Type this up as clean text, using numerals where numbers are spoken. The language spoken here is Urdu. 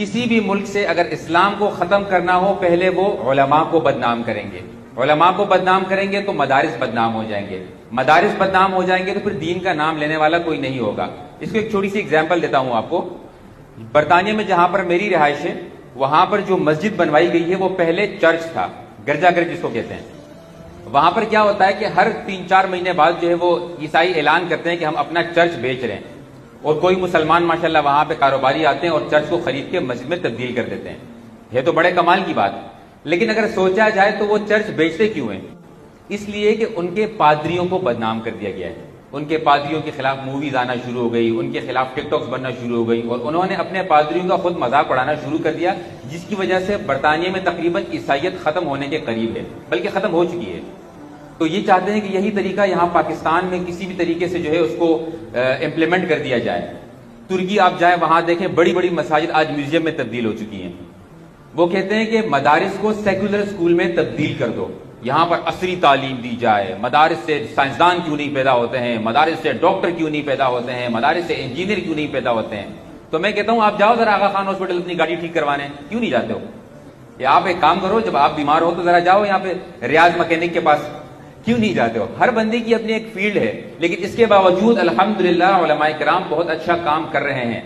کسی بھی ملک سے اگر اسلام کو ختم کرنا ہو پہلے وہ علماء کو بدنام کریں گے، علماء کو بدنام کریں گے تو مدارس بدنام ہو جائیں گے، مدارس بدنام ہو جائیں گے تو پھر دین کا نام لینے والا کوئی نہیں ہوگا۔ اس کو ایک چھوٹی سی اگزامپل دیتا ہوں آپ کو۔ برطانیہ میں جہاں پر میری رہائش ہے وہاں پر جو مسجد بنوائی گئی ہے وہ پہلے چرچ تھا، گرجا گھر جس کو کہتے ہیں۔ وہاں پر کیا ہوتا ہے کہ ہر 3-4 مہینے بعد جو ہے وہ عیسائی اعلان کرتے ہیں کہ ہم اپنا چرچ بیچ رہے ہیں، اور کوئی مسلمان ماشاءاللہ وہاں پہ کاروباری آتے ہیں اور چرچ کو خرید کے مسجد میں تبدیل کر دیتے ہیں۔ یہ تو بڑے کمال کی بات، لیکن اگر سوچا جائے تو وہ چرچ بیچتے کیوں ہیں؟ اس لیے کہ ان کے پادریوں کو بدنام کر دیا گیا ہے، ان کے پادریوں کے خلاف موویز آنا شروع ہو گئی، ان کے خلاف ٹک ٹاکس بننا شروع ہو گئی، اور انہوں نے اپنے پادریوں کا خود مذاق اڑانا شروع کر دیا، جس کی وجہ سے برطانیہ میں تقریباً عیسائیت ختم ہونے کے قریب ہے، بلکہ ختم ہو چکی ہے۔ تو یہ چاہتے ہیں کہ یہی طریقہ یہاں پاکستان میں کسی بھی طریقے سے جو ہے اس کو امپلیمنٹ کر دیا جائے۔ ترکی آپ جائیں وہاں دیکھیں بڑی بڑی مساجد آج میوزیم میں تبدیل ہو چکی ہیں۔ وہ کہتے ہیں کہ مدارس کو سیکولر اسکول میں تبدیل کر دو، یہاں پر عصری تعلیم دی جائے، مدارس سے سائنسدان کیوں نہیں پیدا ہوتے ہیں، مدارس سے ڈاکٹر کیوں نہیں پیدا ہوتے ہیں، مدارس سے انجینئر کیوں نہیں پیدا ہوتے ہیں۔ تو میں کہتا ہوں آپ جاؤ ذرا آغا خان ہاسپٹل اپنی گاڑی ٹھیک کروانے، کیوں نہیں جاتے ہو؟ یا آپ ایک کام کرو، جب آپ بیمار ہو تو ذرا جاؤ یہاں پہ ریاض مکینک کے پاس، کیوں نہیں جاتے ہو؟ ہر بندے کی اپنی ایک فیلڈ ہے، لیکن اس کے باوجود الحمدللہ علماء کرام بہت اچھا کام کر رہے ہیں۔